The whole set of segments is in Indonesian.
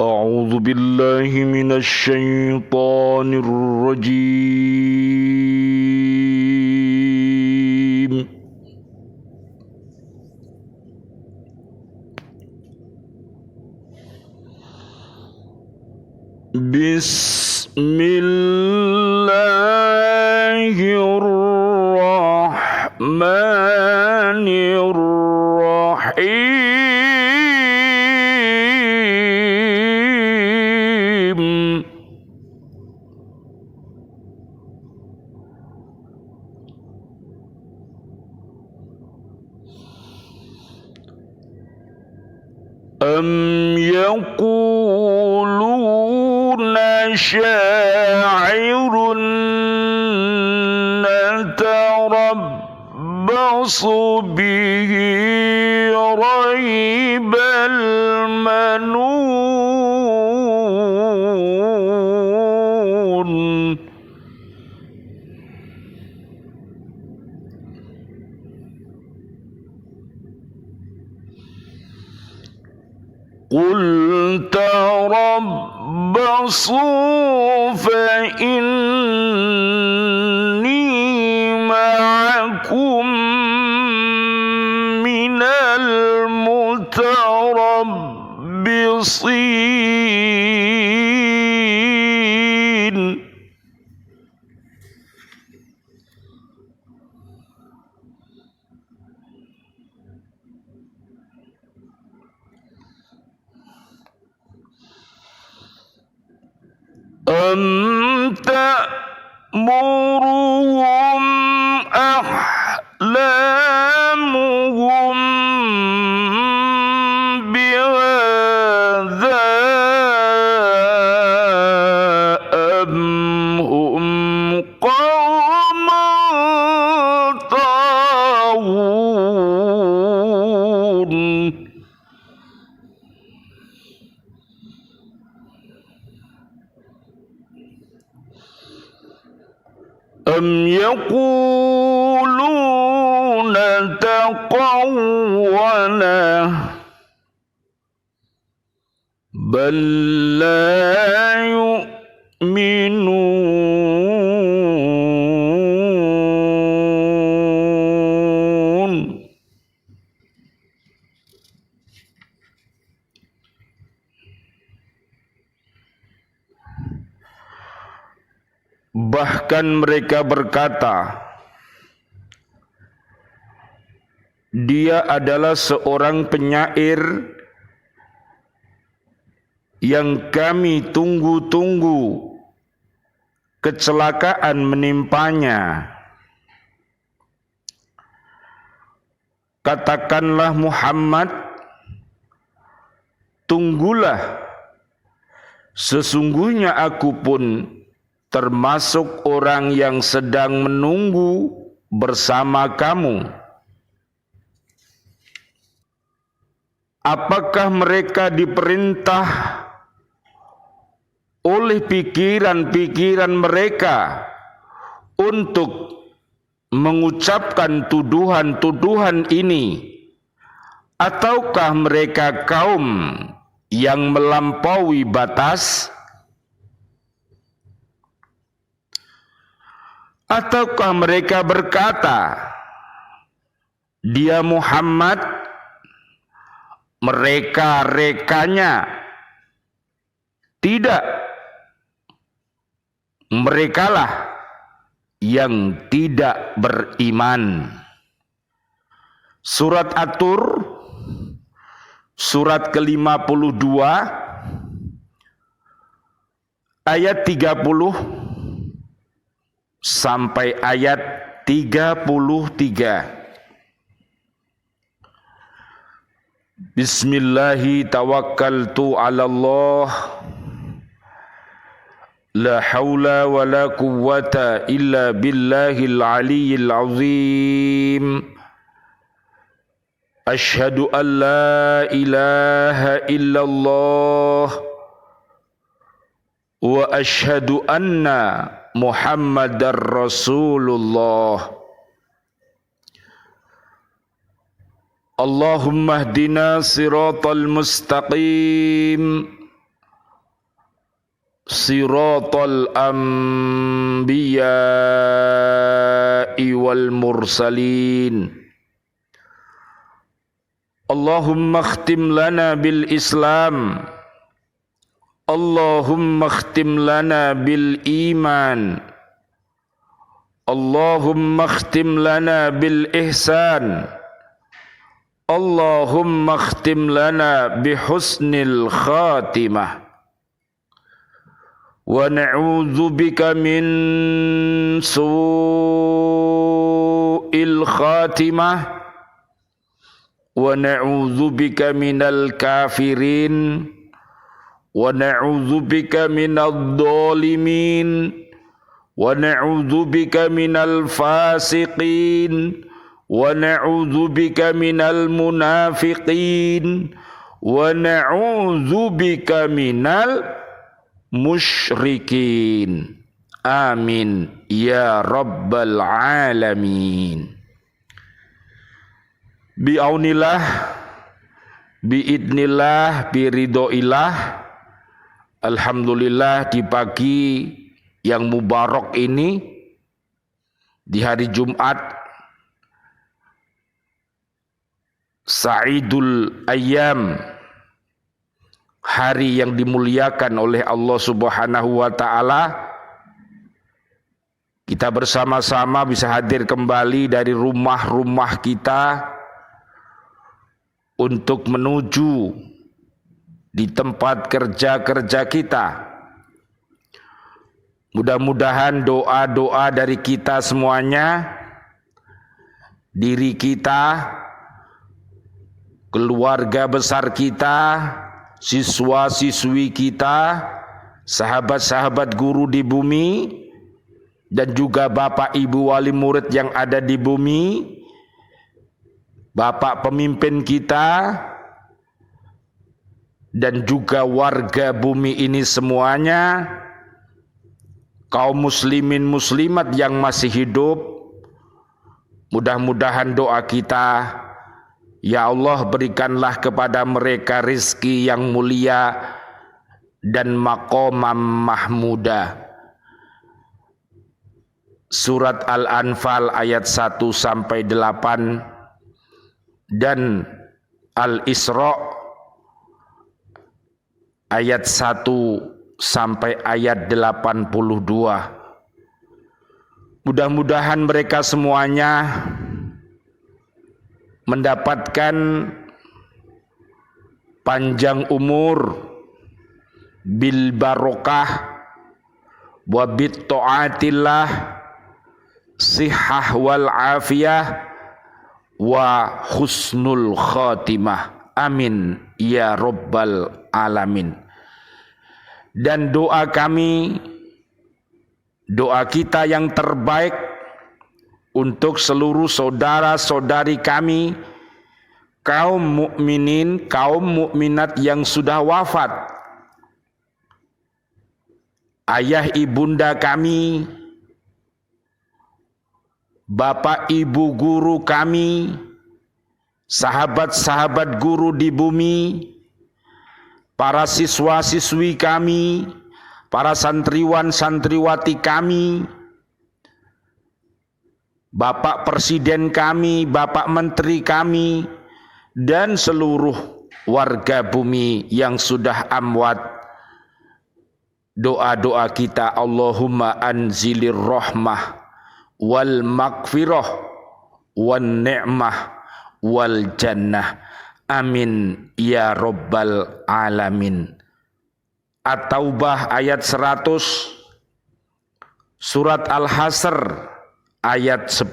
أعوذ بالله من الشيطان الرجيم. بسم الله الرحمن الرحيم. أم يقولون شاعر نتربص به ريب المنون. قل تربصوا فإني معكم من المتربصين. أم تأمرهم أحلامهم بهذا أم هم قوم طاغون. أم يقولون تقوله بل لا يؤمنون. Bahkan mereka berkata, dia adalah seorang penyair yang kami tunggu-tunggu kecelakaan menimpanya. Katakanlah Muhammad, tunggulah, sesungguhnya aku pun termasuk orang yang sedang menunggu bersama kamu. Apakah mereka diperintah oleh pikiran-pikiran mereka untuk mengucapkan tuduhan-tuduhan ini, ataukah mereka kaum yang melampaui batas? Ataukah mereka berkata, dia Muhammad, mereka-rekanya? Tidak, merekalah yang tidak beriman. Surat At-Tur, surat ke-52, ayat 30 sampai ayat 33. Bismillahi tawakkaltu ala Allah, la hawla wa la quwwata illa billahil aliyyil azim. Ashhadu an la ilaha illallah wa ashhadu anna Muhammadar Rasulullah. Allahumma hdina siratal mustaqim siratal anbiya'i wal mursalin. Allahumma khtim lana bil Islam, Allahumma khtim lana bil iman, Allahumma khtim lana bil ihsan, Allahumma khtim lana bi husnil khatimah. Wa na'udzu bika min su'il khatimah, wa na'udzu bika minal kafirin, wa na'udzu bika minadh dhalimin, wa na'udzu bika minal fasiqin, wa na'udzu bika minal munafiqin, wa na'udzu bika minal musyrikin. Amin ya rabbal alamin. Bi'aunillah, biidnillah, biridhoillah. Alhamdulillah, di pagi yang mubarak ini, di hari Jumat, Sa'idul Ayyam, hari yang dimuliakan oleh Allah Subhanahu wa ta'ala, kita bersama-sama bisa hadir kembali dari rumah-rumah kita untuk menuju di tempat kerja-kerja kita. Mudah-mudahan doa-doa dari kita semuanya, diri kita, keluarga besar kita, siswa-siswi kita, sahabat-sahabat guru di bumi, dan juga bapak ibu wali murid yang ada di bumi, bapak pemimpin kita, dan juga warga bumi ini semuanya, kaum muslimin muslimat yang masih hidup. Mudah-mudahan doa kita, ya Allah, berikanlah kepada mereka rizki yang mulia dan maqamam mahmuda. Surat Al-Anfal ayat 1 sampai 8 dan Al-Isra ayat 1 sampai ayat 82. Mudah-mudahan mereka semuanya mendapatkan panjang umur bil barokah wa bit taatillah, sihah wal afiyah wa husnul khatimah. Amin ya rabbal alamin. Dan doa kami, doa kita yang terbaik untuk seluruh saudara-saudari kami, kaum mukminin, kaum mukminat yang sudah wafat, ayah ibunda kami, bapak ibu guru kami, sahabat-sahabat guru di bumi, para siswa-siswi kami, para santriwan-santriwati kami, bapak presiden kami, bapak menteri kami, dan seluruh warga bumi yang sudah amwat. Doa-doa kita, Allahumma anzilir rahmah wal maghfirah wan ni'mah wal jannah. Amin ya rabbal alamin. At-Taubah ayat 100, surat Al-Hasr ayat 10.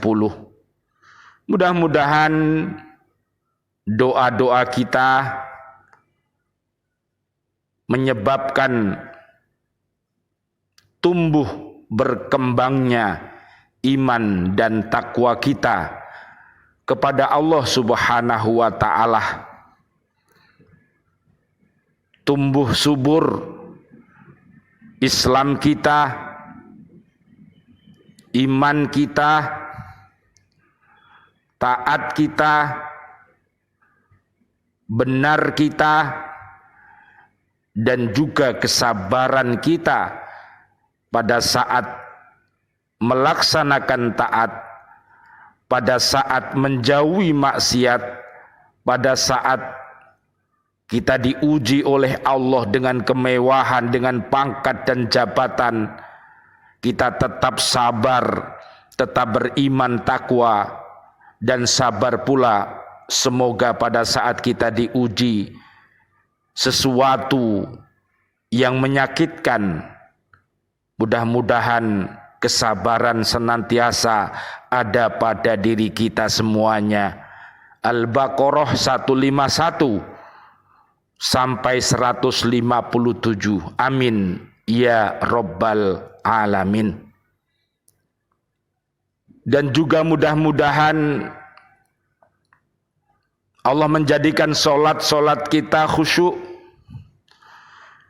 Mudah-mudahan doa-doa kita menyebabkan tumbuh berkembangnya iman dan takwa kita kepada Allah Subhanahu wa ta'ala. Tumbuh subur Islam kita, iman kita, taat kita, benar kita, dan juga kesabaran kita pada saat melaksanakan taat, pada saat menjauhi maksiat, pada saat kita diuji oleh Allah dengan kemewahan, dengan pangkat dan jabatan, kita tetap sabar, tetap beriman takwa, dan sabar pula semoga pada saat kita diuji sesuatu yang menyakitkan, mudah-mudahan kesabaran senantiasa ada pada diri kita semuanya. Al-Baqarah 151 sampai 157. Amin ya Rabbal Alamin. Dan juga mudah-mudahan Allah menjadikan solat-solat kita khusyuk,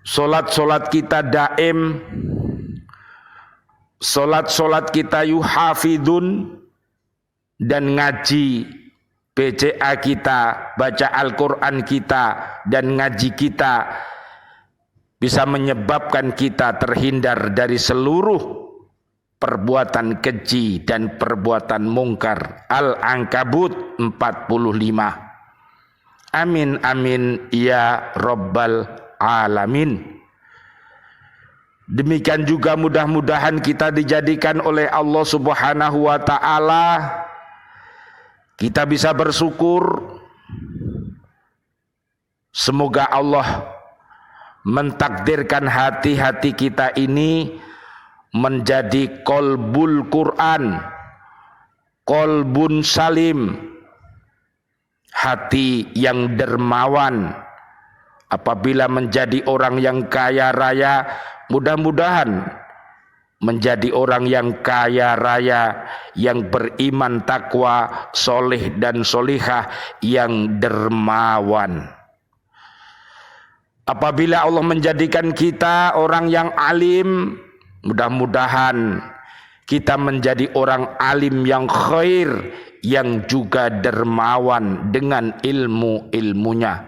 solat-solat kita daim, solat-solat kita yuhafidun, dan ngaji BCA kita, baca Al-Quran kita, dan ngaji kita bisa menyebabkan kita terhindar dari seluruh perbuatan keji dan perbuatan mungkar. Al-Ankabut 45. Amin amin ya Rabbal Alamin. Demikian juga mudah-mudahan kita dijadikan oleh Allah Subhanahu wa ta'ala, kita bisa bersyukur. Semoga Allah mentakdirkan hati-hati kita ini menjadi qalbul Quran, qalbun salim, hati yang dermawan. Apabila menjadi orang yang kaya raya, mudah-mudahan menjadi orang yang kaya raya, yang beriman takwa, soleh dan solihah, yang dermawan. Apabila Allah menjadikan kita orang yang alim, mudah-mudahan kita menjadi orang alim yang khair, yang juga dermawan dengan ilmu-ilmunya.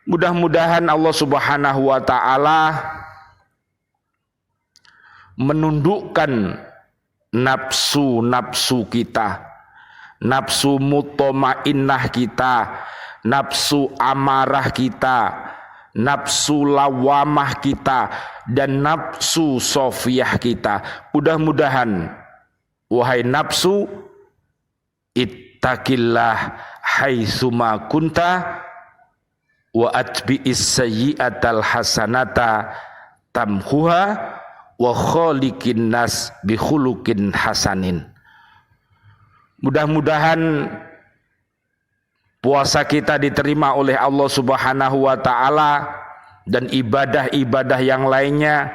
Mudah-mudahan Allah Subhanahu wa ta'ala menundukkan nafsu-nafsu kita, nafsu mutmainnah kita, nafsu amarah kita, nafsu lawamah kita, dan nafsu sofiyah kita. Mudah-mudahan, wahai nafsu, ittaqillah haitsuma kunta wa atbi'is sayyi'atal hasanata tamhuha wa khaliqin nas bi khuluqin hasanin. Mudah-mudahan puasa kita diterima oleh Allah Subhanahu wa ta'ala, dan ibadah-ibadah yang lainnya.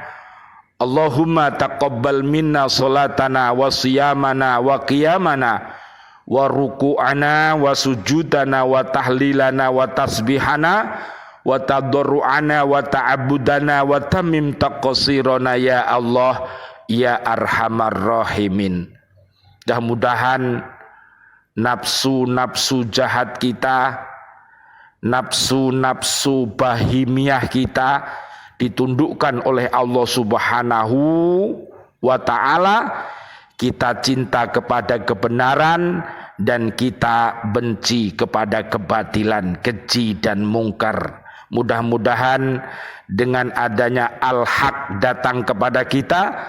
Allahumma taqabbal minna salatana wa siyamana wa qiyamana wa ruku'ana wa sujudana wa tahlilana wa tasbihana wa tadarru'ana wa ta'abudana wa tamim taqsirana ya Allah ya arhamar rahimin. Mudah-mudahan nafsu-nafsu jahat kita, nafsu-nafsu bahimiah kita ditundukkan oleh Allah Subhanahu wa ta'ala. Kita cinta kepada kebenaran dan kita benci kepada kebatilan, keji dan mungkar. Mudah-mudahan dengan adanya al-haq datang kepada kita,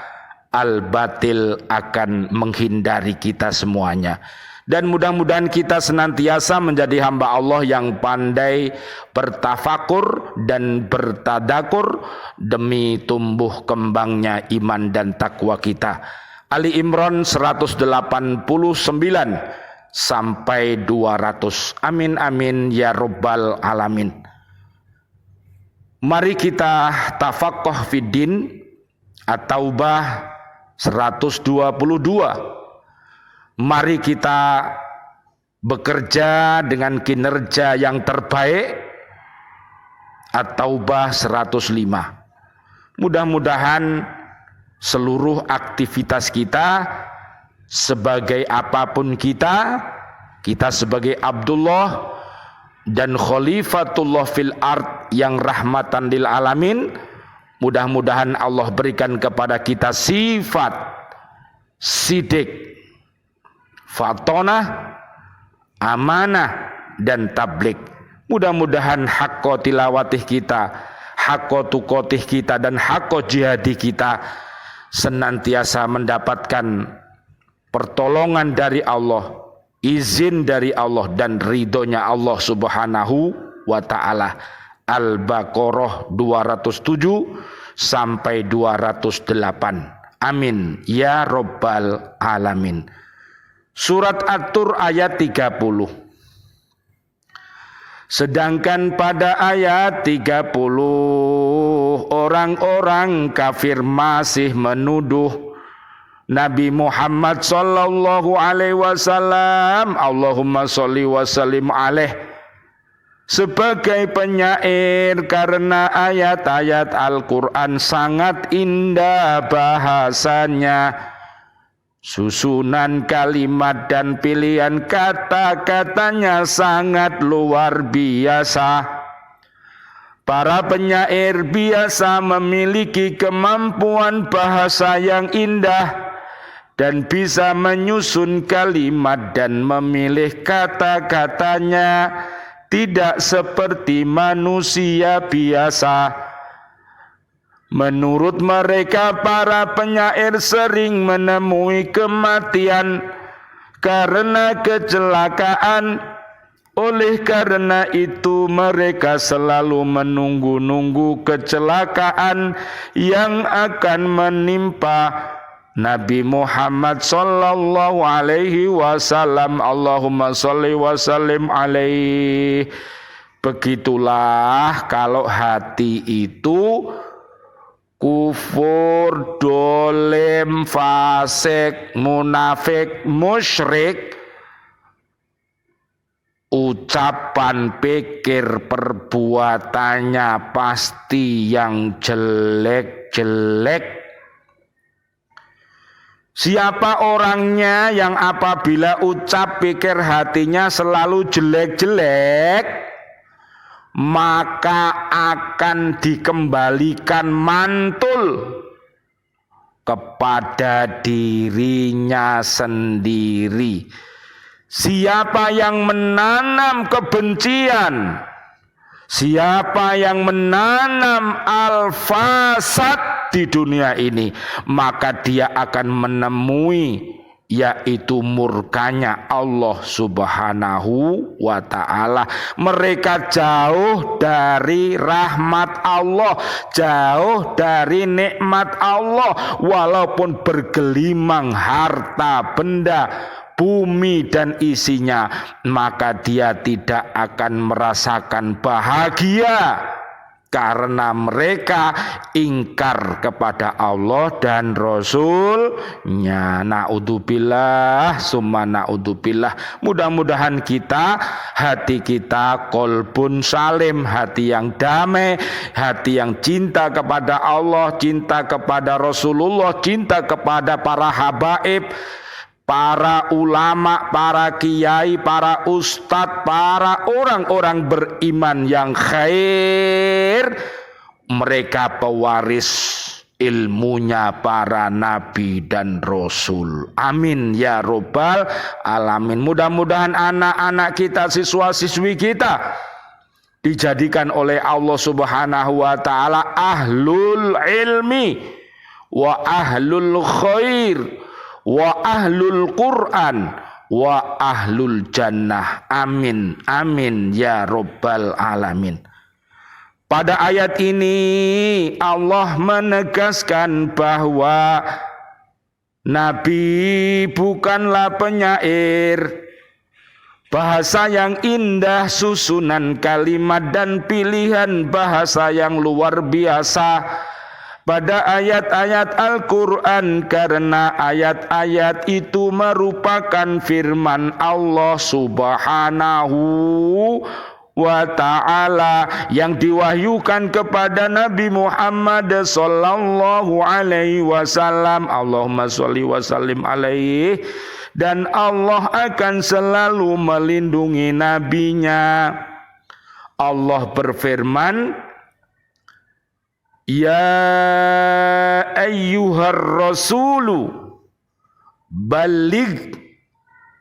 al-batil akan menghindari kita semuanya. Dan mudah-mudahan kita senantiasa menjadi hamba Allah yang pandai bertafakur dan bertadakur demi tumbuh kembangnya iman dan takwa kita. Ali Imran 189 sampai 200. Amin amin ya Rabbal Alamin. Mari kita tafaqquh fiddin, At-Taubah 122. Mari kita bekerja dengan kinerja yang terbaik. At-Taubah 105. Mudah-mudahan seluruh aktivitas kita, sebagai apapun kita sebagai Abdullah, dan khalifatullah fil ard yang rahmatan lil alamin. Mudah-mudahan Allah berikan kepada kita sifat sidik, fatonah, amanah, dan tablik. Mudah-mudahan hakko tilawatih kita, hakko tukotih kita, dan hakko jihadi kita senantiasa mendapatkan pertolongan dari Allah, izin dari Allah, dan ridhonya Allah subhanahu wa ta'ala. Al-Baqarah 207 sampai 208. Amin ya Rabbal Alamin. Surat At-Tur ayat 30. Sedangkan pada ayat 30 orang-orang kafir masih menuduh Nabi Muhammad sallallahu alaihi wasallam, Allahumma sholli wa sallim alaih, sebagai penyair karena ayat-ayat Al-Quran sangat indah bahasanya. Susunan kalimat dan pilihan kata-katanya sangat luar biasa. Para penyair biasa memiliki kemampuan bahasa yang indah dan bisa menyusun kalimat dan memilih kata-katanya tidak seperti manusia biasa. Menurut mereka, para penyair sering menemui kematian karena kecelakaan. Oleh karena itu mereka selalu menunggu-nunggu kecelakaan yang akan menimpa Nabi Muhammad sallallahu alaihi wasallam. Allahumma sholli wa sallim alaihi. Begitulah kalau hati itu kufur, dolim, fasik, munafik, musyrik, ucapan, pikir, perbuatannya pasti yang jelek-jelek. Siapa orangnya yang apabila ucap, pikir, hatinya selalu jelek-jelek, maka akan dikembalikan mantul kepada dirinya sendiri. Siapa yang menanam kebencian, siapa yang menanam al-fasad di dunia ini, maka dia akan menemui yaitu murkanya Allah subhanahu wa ta'ala. Mereka jauh dari rahmat Allah, jauh dari nikmat Allah, walaupun bergelimang harta benda, bumi dan isinya, maka dia tidak akan merasakan bahagia karena mereka ingkar kepada Allah dan Rasul-Nya. Naudzubillah summa naudzubillah. Mudah-mudahan kita, hati kita kolbun salim, hati yang damai, hati yang cinta kepada Allah, cinta kepada Rasulullah, cinta kepada para habaib, para ulama, para kiai, para ustadz, para orang-orang beriman yang khair. Mereka pewaris ilmunya para nabi dan rasul. Amin ya Rabbal Alamin. Mudah-mudahan anak-anak kita, siswa-siswi kita dijadikan oleh Allah subhanahu wa ta'ala ahlul ilmi wa ahlul khair wa ahlul Quran wa ahlul jannah. Amin amin ya Rabbal Alamin. Pada ayat ini Allah menegaskan bahwa Nabi bukanlah penyair. Bahasa yang indah, susunan kalimat dan pilihan bahasa yang luar biasa pada ayat-ayat Al-Quran, karena ayat-ayat itu merupakan firman Allah subhanahu wa ta'ala yang diwahyukan kepada Nabi Muhammad sallallahu alaihi wasallam. Allahumma sholli wa sallim alaihi. Dan Allah akan selalu melindungi nabinya Allah berfirman, Ya ayyuhar rasulu balligh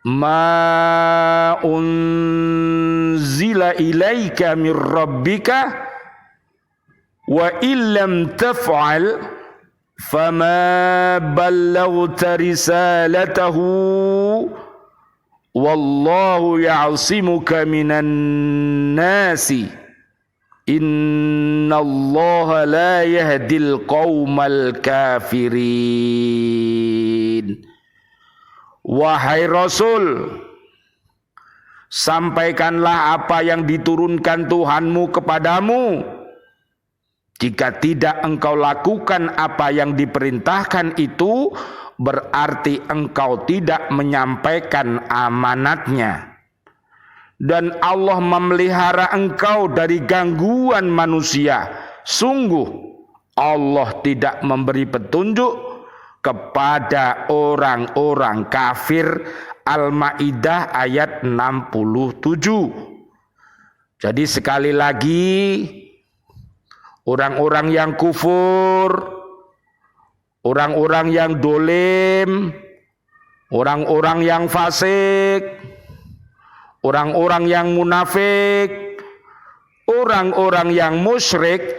ma unzila ilaika mir rabbika wa illam taf'al fama ballaghta risalatahu wallahu ya'simuka minan nasi innallaha la yahdil qaumal kafirin. Wahai Rasul, sampaikanlah apa yang diturunkan Tuhanmu kepadamu. Jika tidak engkau lakukan apa yang diperintahkan itu, berarti engkau tidak menyampaikan amanatnya. Dan Allah memelihara engkau dari gangguan manusia. Sungguh Allah tidak memberi petunjuk kepada orang-orang kafir. Al-Maidah ayat 67. Jadi sekali lagi, orang-orang yang kufur, orang-orang yang dolim, orang-orang yang fasik, orang-orang yang munafik, orang-orang yang musyrik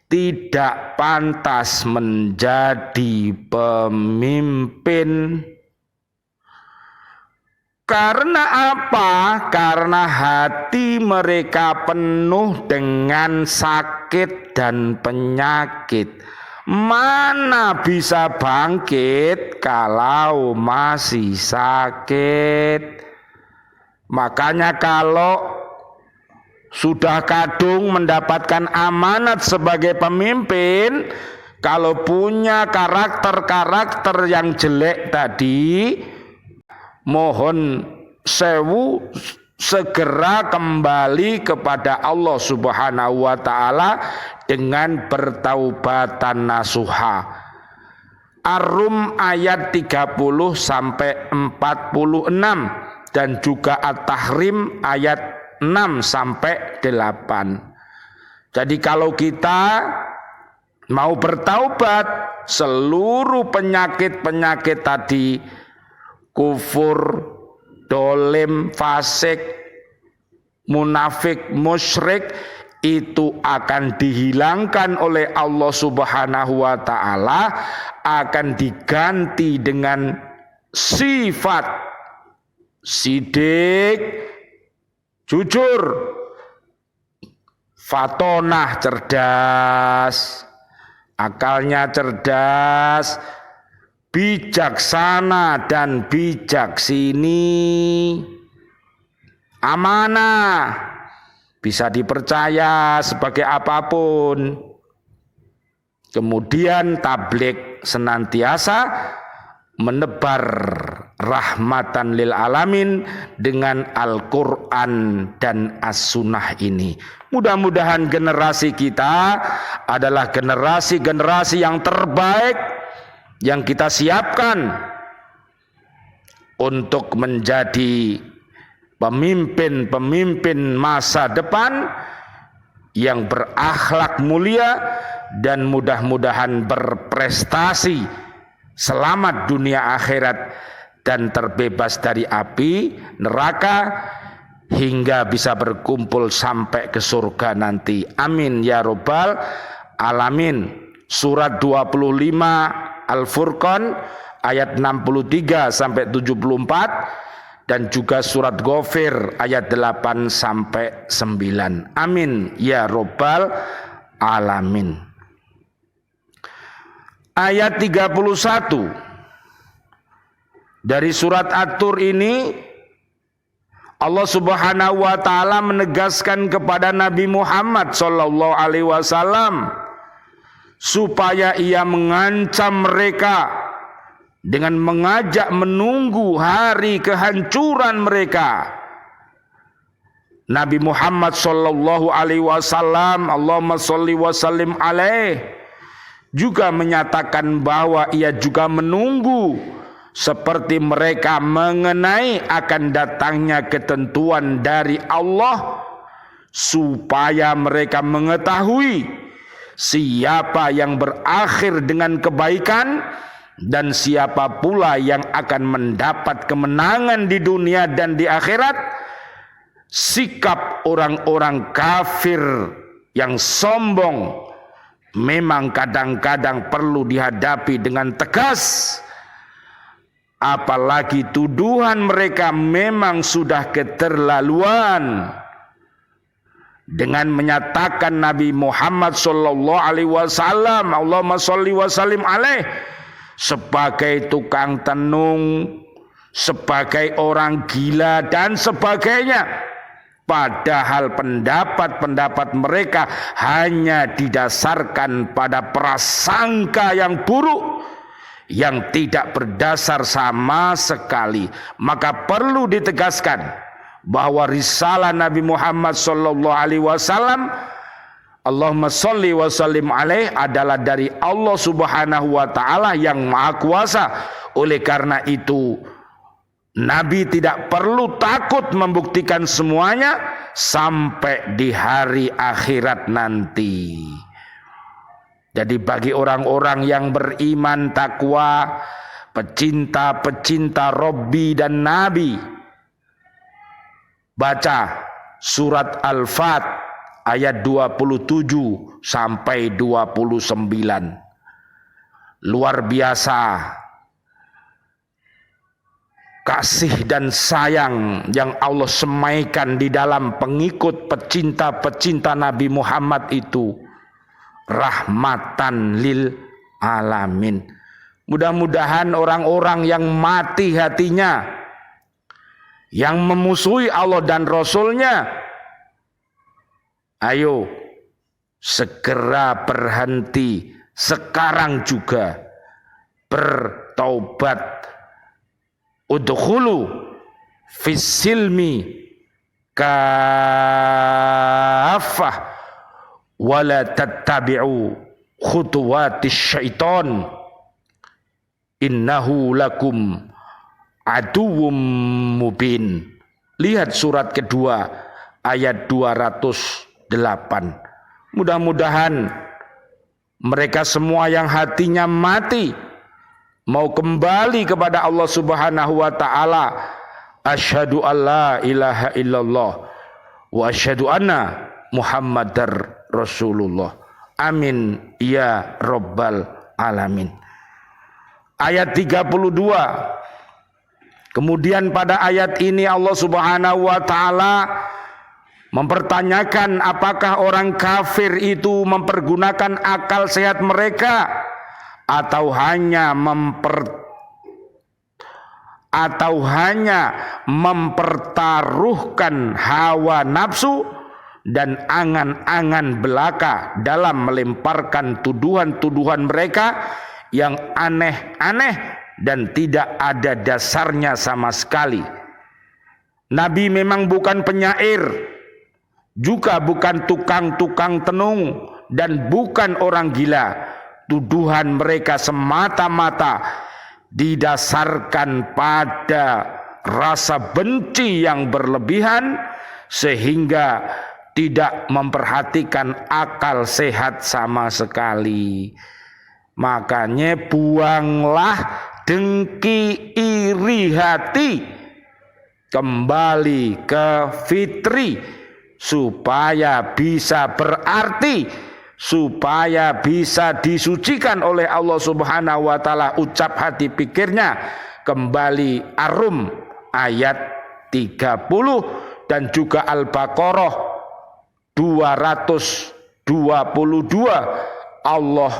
tidak pantas menjadi pemimpin. Karena apa? Karena hati mereka penuh dengan sakit dan penyakit. Mana bisa bangkit kalau masih sakit? Makanya kalau sudah kadung mendapatkan amanat sebagai pemimpin, kalau punya karakter-karakter yang jelek tadi, mohon sewu segera kembali kepada Allah Subhanahu wa taala dengan bertaubatan nasuha. Ar-Rum ayat 30 sampai 46 dan juga At-Tahrim ayat 6 sampai 8. Jadi kalau kita mau bertaubat, seluruh penyakit-penyakit tadi, kufur, dolim, fasik, munafik, musyrik, itu akan dihilangkan oleh Allah Subhanahu wa taala, akan diganti dengan sifat sidik, jujur, fatonah cerdas, akalnya cerdas, bijaksana dan bijaksini, amanah, bisa dipercaya sebagai apapun. Kemudian tabligh senantiasa menebar rahmatan lil alamin dengan Al-Quran dan As-Sunnah ini. Mudah-mudahan generasi kita adalah generasi-generasi yang terbaik yang kita siapkan untuk menjadi pemimpin-pemimpin masa depan yang berakhlak mulia dan mudah-mudahan berprestasi, selamat dunia akhirat dan terbebas dari api neraka hingga bisa berkumpul sampai ke surga nanti. Amin ya robbal alamin. Surat 25 Al-Furqan ayat 63 sampai 74 dan juga surat Ghafir ayat 8 sampai 9. Amin ya robbal alamin. Ayat 31 dari surat At-Tur ini, Allah Subhanahu wa taala menegaskan kepada Nabi Muhammad sallallahu alaihi wasallam supaya ia mengancam mereka dengan mengajak menunggu hari kehancuran mereka. Nabi Muhammad sallallahu alaihi wasallam, Allahumma shalli wa sallim alaih, juga menyatakan bahwa ia juga menunggu seperti mereka mengenai akan datangnya ketentuan dari Allah supaya mereka mengetahui siapa yang berakhir dengan kebaikan dan siapa pula yang akan mendapat kemenangan di dunia dan di akhirat. Sikap orang-orang kafir yang sombong memang kadang-kadang perlu dihadapi dengan tegas, apalagi tuduhan mereka memang sudah keterlaluan. Dengan menyatakan Nabi Muhammad sallallahu alaihi wasallam, Allahumma sholli wa sallim alaih, sebagai tukang tenung, sebagai orang gila dan sebagainya. Padahal pendapat-pendapat mereka hanya didasarkan pada prasangka yang buruk, yang tidak berdasar sama sekali. Maka perlu ditegaskan bahwa risalah Nabi Muhammad sallallahu alaihi wasallam, Allahumma sholli wa sallim alaih, adalah dari Allah Subhanahu wa taala yang Maha Kuasa. Oleh karena itu Nabi tidak perlu takut membuktikan semuanya sampai di hari akhirat nanti. Jadi bagi orang-orang yang beriman, takwa, pecinta-pecinta Rabbi dan Nabi, baca surat Al-Fat ayat 27 sampai 29. Luar biasa kasih dan sayang yang Allah semaikan di dalam pengikut pecinta-pecinta Nabi Muhammad itu, rahmatan lil alamin. Mudah-mudahan orang-orang yang mati hatinya, yang memusuhi Allah dan Rasulnya, ayo segera berhenti sekarang juga, bertaubat. Udkhulu fis silmi kaffah wala tattabi'u khutuwatis syaitan innahu lakum aduwwum mubin. Lihat surat kedua ayat 208. Mudah-mudahan mereka semua yang hatinya mati mau kembali kepada Allah Subhanahu wa taala. Asyhadu alla ilaha illallah wa asyhadu anna Muhammadar Rasulullah. Amin ya rabbal alamin. Ayat 32. Kemudian pada ayat ini Allah Subhanahu wa taala mempertanyakan apakah orang kafir itu mempergunakan akal sehat mereka atau hanya mempertaruhkan hawa nafsu dan angan-angan belaka dalam melemparkan tuduhan-tuduhan mereka yang aneh-aneh dan tidak ada dasarnya sama sekali. Nabi memang bukan penyair, juga bukan tukang-tukang tenung, dan bukan orang gila. Tuduhan mereka semata-mata didasarkan pada rasa benci yang berlebihan sehingga tidak memperhatikan akal sehat sama sekali. Makanya buanglah dengki, iri hati, kembali ke fitri supaya bisa berarti, supaya bisa disucikan oleh Allah Subhanahu wa taala ucap hati pikirnya. Kembali Ar-Rum ayat 30 dan juga Al-Baqarah 222. Allah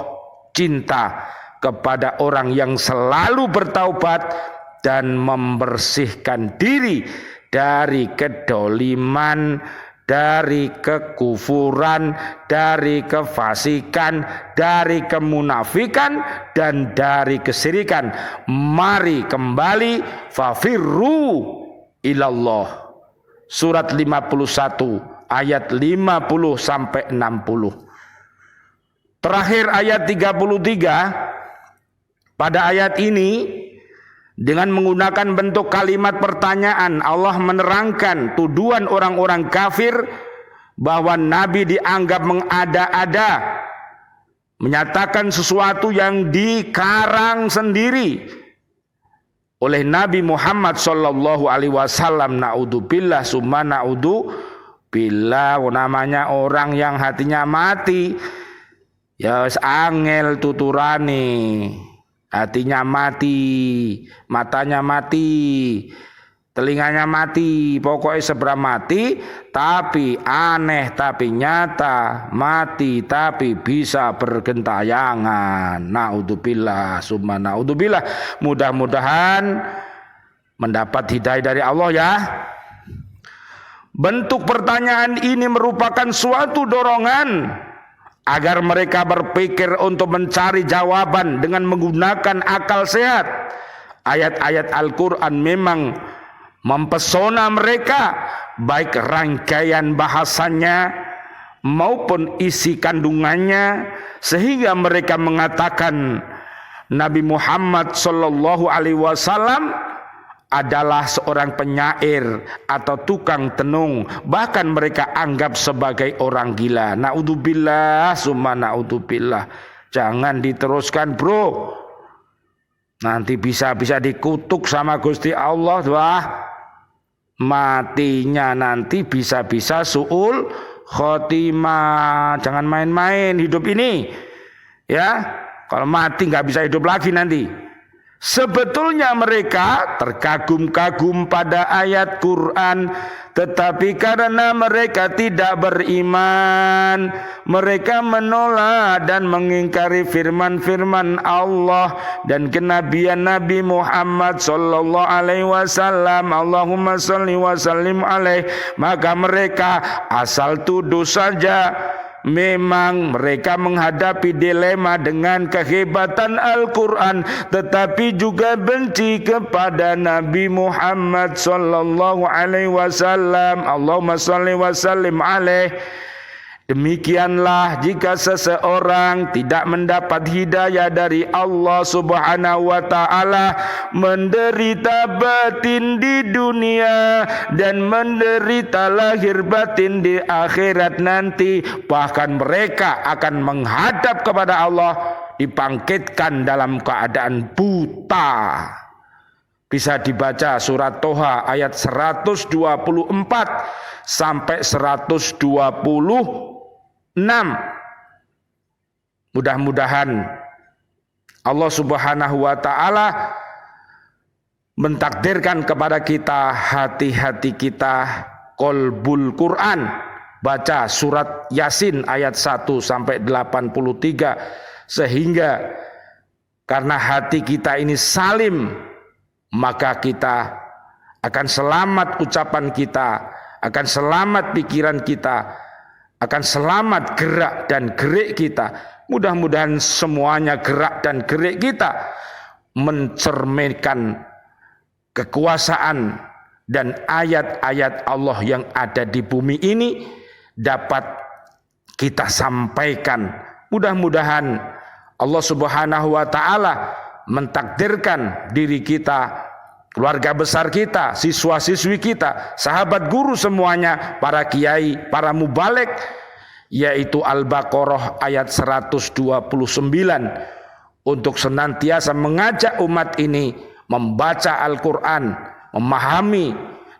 cinta kepada orang yang selalu bertaubat dan membersihkan diri dari kedoliman, dari kekufuran, dari kefasikan, dari kemunafikan, dan dari kesyirikan. Mari kembali, fafirru ilallah. Surat 51 ayat 50 sampai 60. Terakhir ayat 33. Pada ayat ini dengan menggunakan bentuk kalimat pertanyaan, Allah menerangkan tuduhan orang-orang kafir bahwa Nabi dianggap mengada-ada, menyatakan sesuatu yang dikarang sendiri oleh Nabi Muhammad sallallahu alaihi wasallam. Naudzubillah summa naudzubillah. Namanya orang yang hatinya mati, ya angel tuturane. Hatinya mati, matanya mati, telinganya mati, pokoknya seberang mati, tapi aneh, tapi nyata, mati, tapi bisa bergentayangan. Naudzubillah, summa naudzubillah. Mudah-mudahan mendapat hidayah dari Allah ya. Bentuk pertanyaan ini merupakan suatu dorongan agar mereka berpikir untuk mencari jawaban dengan menggunakan akal sehat. Ayat-ayat Al-Quran memang mempesona mereka, baik rangkaian bahasanya maupun isi kandungannya, sehingga mereka mengatakan Nabi Muhammad sallallahu alaihi wasallam adalah seorang penyair atau tukang tenung, bahkan mereka anggap sebagai orang gila. Naudzubillah summa naudzubillah. Jangan diteruskan bro, nanti bisa dikutuk sama Gusti Allah. Wah, matinya nanti bisa su'ul khotimah. Jangan main-main hidup ini ya. Kalau mati nggak bisa hidup lagi nanti. Sebetulnya mereka terkagum-kagum pada ayat Quran, tetapi karena mereka tidak beriman, mereka menolak dan mengingkari firman-firman Allah dan kenabian Nabi Muhammad sallallahu alaihi wasallam. Allahumma shalli wa sallim alaihi. Maka mereka asal tuduh saja. Memang mereka menghadapi dilema dengan kehebatan Al-Quran, tetapi juga benci kepada Nabi Muhammad sallallahu alaihi wasallam. Allahumma shalli wa sallim alaihi. Demikianlah jika seseorang tidak mendapat hidayah dari Allah subhanahu wa ta'ala, menderita batin di dunia dan menderita lahir batin di akhirat nanti. Bahkan mereka akan menghadap kepada Allah, dibangkitkan dalam keadaan buta. Bisa dibaca surat Toha ayat 124 sampai 126. Mudah-mudahan Allah subhanahu wa ta'ala mentakdirkan kepada kita hati-hati kita qalbul Quran. Baca surat Yasin ayat 1 sampai 83, sehingga karena hati kita ini salim, maka kita akan selamat ucapan kita, akan selamat pikiran kita, akan selamat gerak dan gerik kita. Mudah-mudahan semuanya gerak dan gerik kita mencerminkan kekuasaan dan ayat-ayat Allah yang ada di bumi ini dapat kita sampaikan. Mudah-mudahan Allah subhanahu wa ta'ala mentakdirkan diri kita, keluarga besar kita, siswa-siswi kita, sahabat guru semuanya, para kiai, para mubaligh, yaitu Al-Baqarah ayat 129, untuk senantiasa mengajak umat ini membaca Al-Quran, memahami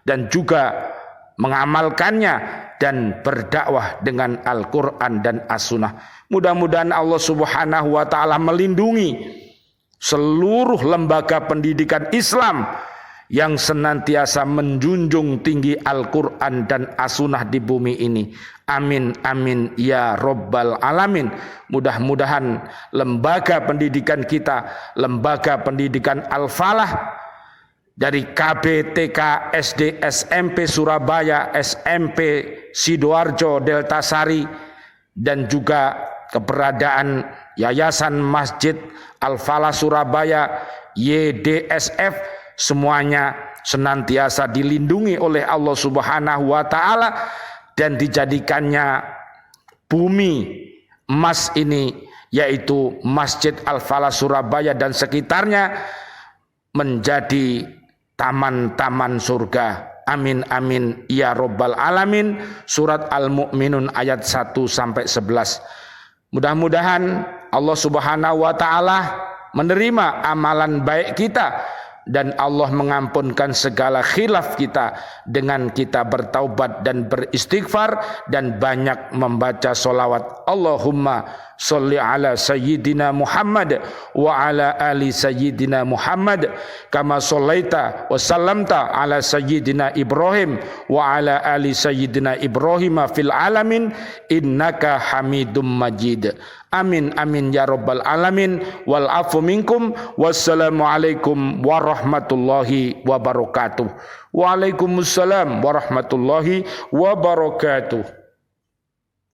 dan juga mengamalkannya dan berdakwah dengan Al-Quran dan As-Sunnah. Mudah-mudahan Allah subhanahu wa ta'ala melindungi seluruh lembaga pendidikan Islam yang senantiasa menjunjung tinggi Al-Quran dan As-Sunnah di bumi ini. Amin, amin, ya Rabbal Alamin. Mudah-mudahan lembaga pendidikan kita, lembaga pendidikan Al-Falah, dari KB, TK, SD, SMP Surabaya, SMP Sidoarjo, Delta Sari, dan juga keberadaan Yayasan Masjid Al-Falah Surabaya, YDSF, semuanya senantiasa dilindungi oleh Allah subhanahu wa ta'ala dan dijadikannya bumi emas ini, yaitu Masjid Al-Falah Surabaya dan sekitarnya, menjadi taman-taman surga. Amin amin ya rabbal alamin. Surat Al-Mu'minun ayat 1 sampai 11. Mudah-mudahan Allah Subhanahu wa taala menerima amalan baik kita dan Allah mengampunkan segala khilaf kita dengan kita bertaubat dan beristighfar dan banyak membaca solawat. Allahumma sholli ala sayyidina Muhammad wa ala ali sayyidina Muhammad kama shollaita wa sallamta ala sayyidina Ibrahim wa ala ali sayyidina Ibrahim fil alamin innaka hamidum majid. Amin amin ya rabbal alamin. Wal afu minkum. Wassalamu alaikum warahmatullahi wabarakatuh. Waalaikumsalam warahmatullahi wabarakatuh.